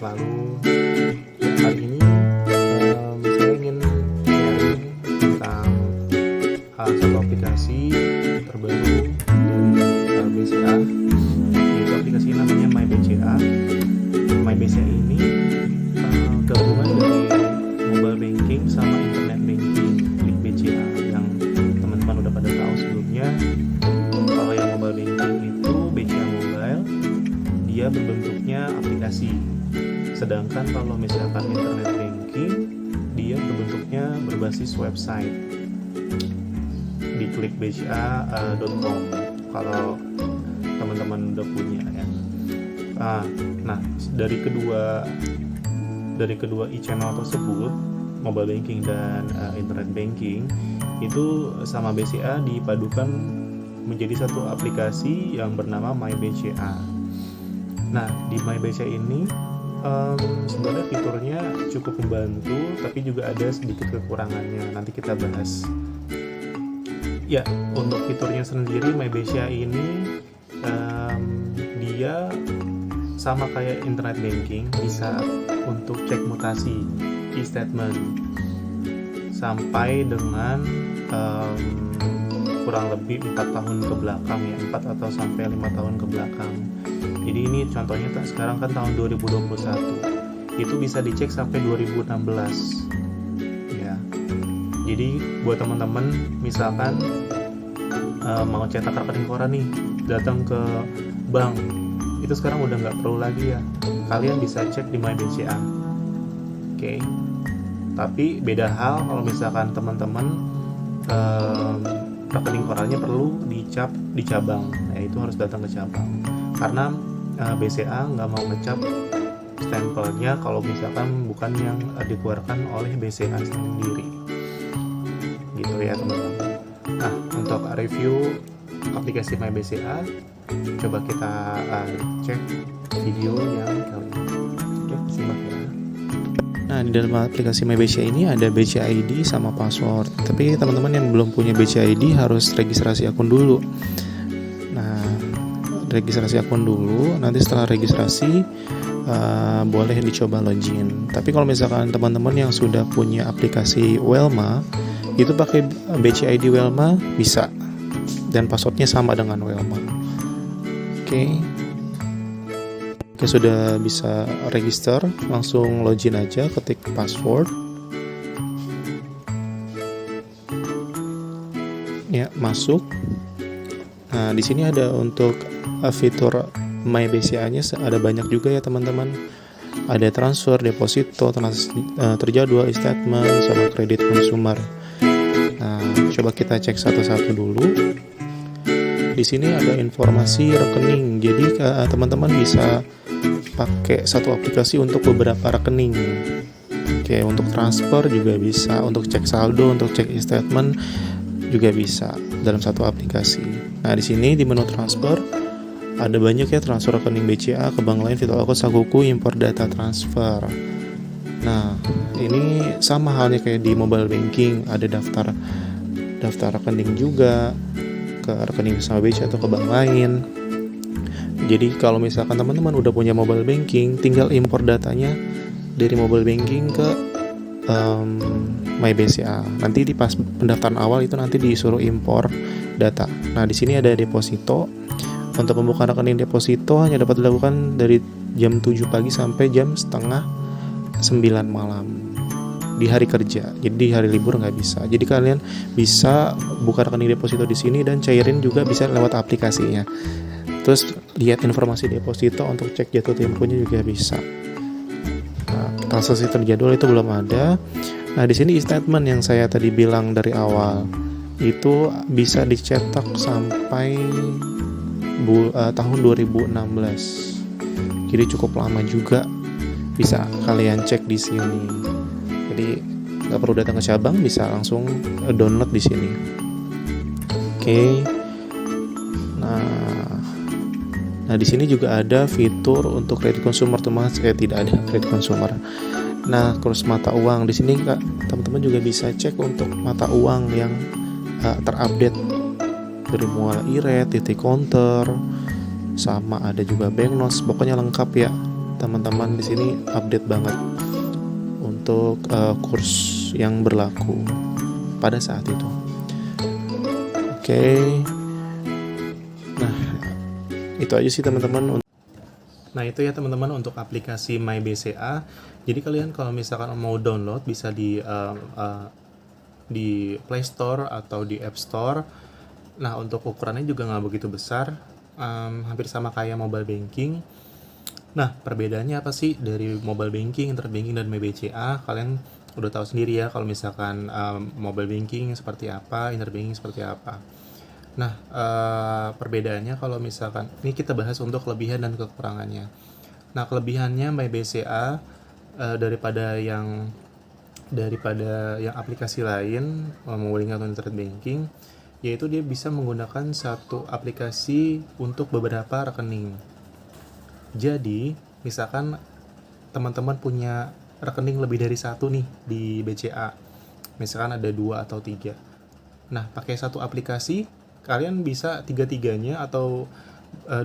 Lalu ya, hari ini saya ingin sharing tentang satu aplikasi terbaru dari BCA, yaitu aplikasi namanya MyBCA. MyBCA ini gabungan dari mobile banking sama internet banking Klik BCA yang teman-teman udah pada tahu sebelumnya. Kalau yang mobile banking itu BCA Mobile, dia berbentuknya aplikasi. Sedangkan kalau misalkan internet banking, dia berbentuknya berbasis website di klikbca.com. Kalau teman-teman udah punya ya. Nah, dari kedua e-channel tersebut, mobile banking dan internet banking, itu sama BCA dipadukan menjadi satu aplikasi yang bernama MyBCA. Nah, di MyBCA ini sebenarnya fiturnya cukup membantu, tapi juga ada sedikit kekurangannya. Nanti kita bahas. Ya, untuk fiturnya sendiri, MyBCA ini dia sama kayak internet banking, bisa untuk cek mutasi e-statement sampai dengan kurang lebih 4 tahun ke belakang ya, 4 atau sampai 5 tahun ke belakang. Jadi ini contohnya sekarang kan tahun 2021, itu bisa dicek sampai 2016 ya. Jadi buat teman-teman misalkan mau cetak rekening koran nih, datang ke bank, itu sekarang udah nggak perlu lagi ya, kalian bisa cek di MyBCA. Oke. Tapi beda hal kalau misalkan teman-teman rekening korannya perlu dicap di cabang, ya itu harus datang ke cabang, karena BCA nggak mau ngecap stempelnya kalau misalkan bukan yang dikeluarkan oleh BCA sendiri, gitu ya teman-teman. Nah, untuk review aplikasi MyBCA, coba kita cek video yang kali ini. Oke, simak ya. Nah, di dalam aplikasi MyBCA ini ada BCA ID sama password. Tapi teman-teman yang belum punya BCA ID harus registrasi akun dulu. Nah, registrasi akun dulu. Nanti setelah registrasi boleh dicoba login. Tapi kalau misalkan teman-teman yang sudah punya aplikasi Welma, itu pakai BCA ID Welma bisa. Dan passwordnya sama dengan Welma. Oke, sudah bisa register, langsung login aja, ketik password. Ya, masuk. Nah, di sini ada untuk fitur MyBCA-nya ada banyak juga ya teman-teman. Ada transfer, deposito, terjadwal, e-statement, sama kredit konsumer. Nah, coba kita cek satu-satu dulu. Di sini ada informasi rekening, jadi teman-teman bisa pakai satu aplikasi untuk beberapa rekening. Oke, untuk transfer juga bisa, untuk cek saldo, untuk cek e-statement juga bisa dalam satu aplikasi. Nah, di sini di menu transfer ada banyak ya, transfer rekening BCA ke bank lain, Vital Akun, Sakuku, impor data transfer. Nah, ini sama halnya kayak di mobile banking, ada daftar rekening juga ke rekening sama BCA atau ke bank lain. Jadi kalau misalkan teman-teman udah punya mobile banking, tinggal impor datanya dari mobile banking ke MyBCA. Nanti di pas pendaftaran awal itu nanti disuruh impor data. Nah, di sini ada deposito. Untuk pembukaan rekening deposito hanya dapat dilakukan dari jam 7 pagi sampai jam setengah 9 malam di hari kerja. Jadi di hari libur nggak bisa. Jadi kalian bisa buka rekening deposito di sini dan cairin juga bisa lewat aplikasinya. Terus lihat informasi deposito, untuk cek jatuh temponya juga bisa. Nah, transaksi terjadwal itu belum ada. Nah, di sini e-statement yang saya tadi bilang dari awal itu bisa dicetak sampai tahun 2016. Jadi cukup lama juga, bisa kalian cek di sini. Jadi nggak perlu datang ke cabang, bisa langsung download di sini. Oke. Nah, di sini juga ada fitur untuk kredit konsumer, teman-teman. Saya tidak ada kredit konsumer. Nah, kurs mata uang di sini teman-teman juga bisa cek untuk mata uang yang terupdate dari mulai e-rate, titik counter, sama ada juga banknotes, pokoknya lengkap ya. teman-teman di sini update banget untuk kurs yang berlaku pada saat itu. Oke. Nah, itu aja sih teman-teman. Nah, itu ya teman-teman untuk aplikasi MyBCA. Jadi kalian kalau misalkan mau download bisa di Play Store atau di App Store. Nah, untuk ukurannya juga nggak begitu besar, hampir sama kayak mobile banking. Nah, perbedaannya apa sih dari mobile banking, internet banking, dan MyBCA? Kalian udah tahu sendiri ya kalau misalkan mobile banking seperti apa, internet banking seperti apa. Nah, perbedaannya kalau misalkan ini kita bahas untuk kelebihan dan kekurangannya. Nah, kelebihannya MyBCA daripada yang aplikasi lain, mobile banking atau internet banking, yaitu dia bisa menggunakan satu aplikasi untuk beberapa rekening. Jadi, misalkan teman-teman punya rekening lebih dari satu nih di BCA, misalkan ada 2 atau 3. Nah, pakai satu aplikasi, kalian bisa tiga-tiganya atau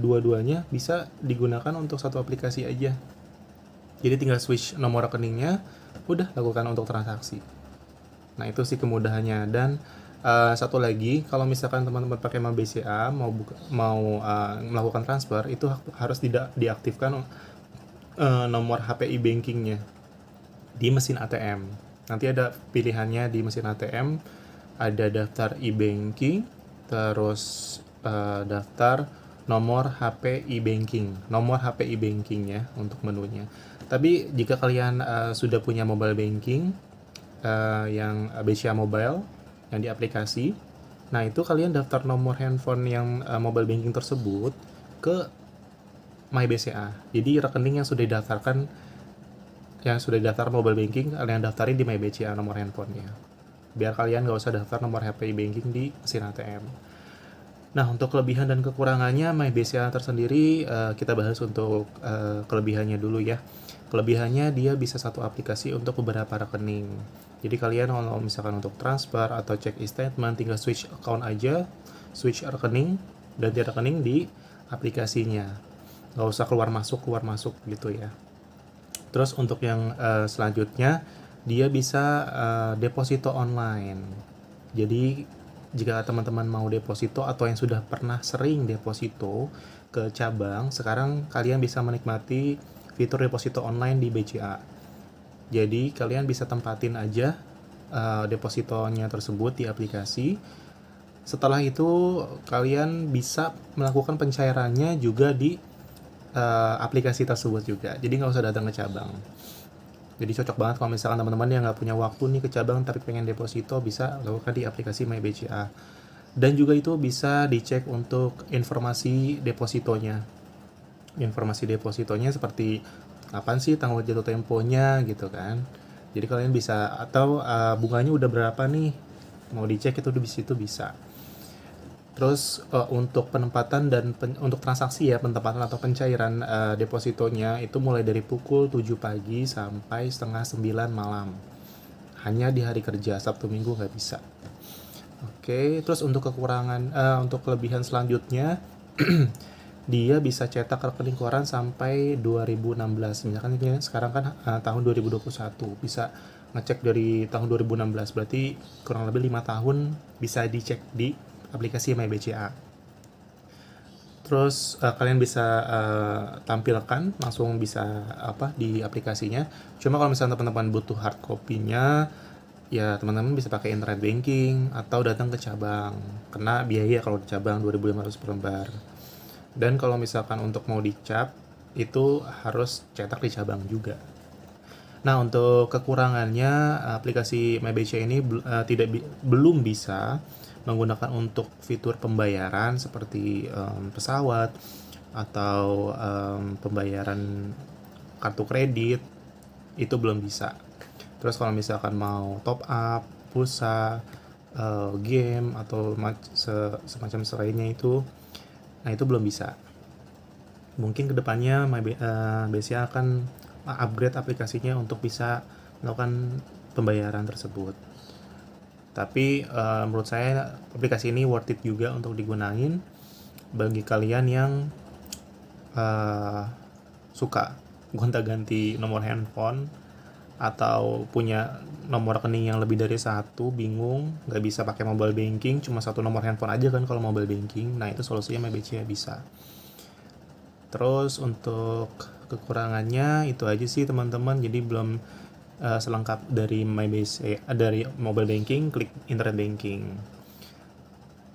dua-duanya bisa digunakan untuk satu aplikasi aja. Jadi tinggal switch nomor rekeningnya, udah lakukan untuk transaksi. Nah, itu sih kemudahannya. Dan satu lagi, kalau misalkan teman-teman pakai MyBCA mau melakukan transfer, itu harus diaktifkan nomor HPI bankingnya di mesin ATM. Nanti ada pilihannya di mesin ATM, ada daftar e-banking, terus daftar nomor HPI banking, nomor HPI bankingnya untuk menunya. Tapi jika kalian sudah punya mobile banking yang BCA Mobile yang di aplikasi, nah itu kalian daftar nomor handphone yang mobile banking tersebut ke MyBCA. Jadi rekening yang sudah didaftar mobile banking, kalian daftarin di MyBCA nomor handphonenya. Biar kalian nggak usah daftar nomor HPI banking di mesin ATM. Nah, untuk kelebihan dan kekurangannya MyBCA tersendiri, kita bahas untuk kelebihannya dulu ya. Kelebihannya dia bisa satu aplikasi untuk beberapa rekening. Jadi kalian kalau misalkan untuk transfer atau cek e-statement, tinggal switch account aja, switch rekening, ganti rekening di aplikasinya. Nggak usah keluar masuk gitu ya. Terus untuk yang selanjutnya, dia bisa deposito online. Jadi jika teman-teman mau deposito atau yang sudah pernah sering deposito ke cabang, sekarang kalian bisa menikmati fitur deposito online di BCA. Jadi kalian bisa tempatin aja depositonya tersebut di aplikasi. Setelah itu kalian bisa melakukan pencairannya juga di aplikasi tersebut juga. Jadi nggak usah datang ke cabang. Jadi cocok banget kalau misalkan teman-teman yang nggak punya waktu nih ke cabang tapi pengen deposito, bisa lakukan di aplikasi MyBCA. Dan juga itu bisa dicek untuk informasi depositonya. Informasi depositonya seperti kapan sih tanggal jatuh temponya gitu kan. Jadi kalian bisa, atau bunganya udah berapa nih, mau dicek itu di situ bisa. Terus untuk penempatan dan untuk transaksi ya, penempatan atau pencairan depositonya itu mulai dari pukul 7 pagi sampai setengah 9 malam. Hanya di hari kerja, Sabtu Minggu nggak bisa. Oke, terus untuk untuk kelebihan selanjutnya, dia bisa cetak rekening koran sampai 2016. Misalkan ini sekarang kan tahun 2021, bisa ngecek dari tahun 2016, berarti kurang lebih 5 tahun bisa dicek di aplikasi MyBCA. Terus kalian bisa tampilkan langsung bisa di aplikasinya. Cuma kalau misalnya teman-teman butuh hard copy-nya, ya teman-teman bisa pakai internet banking atau datang ke cabang. Kena biaya kalau di cabang 2.500 per lembar. Dan kalau misalkan untuk mau dicap, itu harus cetak di cabang juga. Nah, untuk kekurangannya, aplikasi MyBCA ini belum bisa menggunakan untuk fitur pembayaran seperti pesawat atau pembayaran kartu kredit, itu belum bisa. Terus kalau misalkan mau top up, pulsa, game atau semacam selainnya itu, nah itu belum bisa. Mungkin kedepannya BCA akan upgrade aplikasinya untuk bisa melakukan pembayaran tersebut. Tapi menurut saya aplikasi ini worth it juga untuk digunain bagi kalian yang suka gonta-ganti nomor handphone, atau punya nomor rekening yang lebih dari satu, bingung, nggak bisa pakai mobile banking, cuma satu nomor handphone aja kan kalau mobile banking. Nah, itu solusinya MyBCA bisa. Terus untuk kekurangannya itu aja sih teman-teman, jadi belum selengkap dari MyBCA, dari mobile banking, klik internet banking.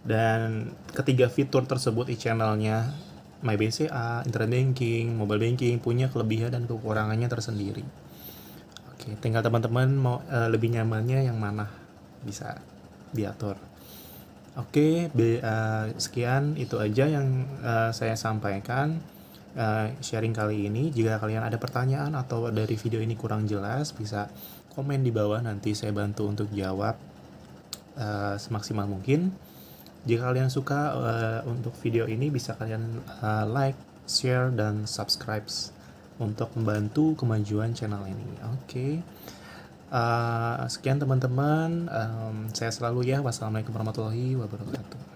Dan ketiga fitur tersebut e-channelnya, MyBCA, internet banking, mobile banking, punya kelebihan dan kekurangannya tersendiri. Oke, tinggal teman-teman mau lebih nyamannya yang mana, bisa diatur. Oke, sekian itu aja yang saya sampaikan sharing kali ini. Jika kalian ada pertanyaan atau dari video ini kurang jelas, bisa komen di bawah, nanti saya bantu untuk jawab semaksimal mungkin. Jika kalian suka untuk video ini, bisa kalian like, share, dan subscribe untuk membantu kemajuan channel ini. Oke. Sekian teman-teman, saya selalu ya. Wassalamualaikum warahmatullahi wabarakatuh.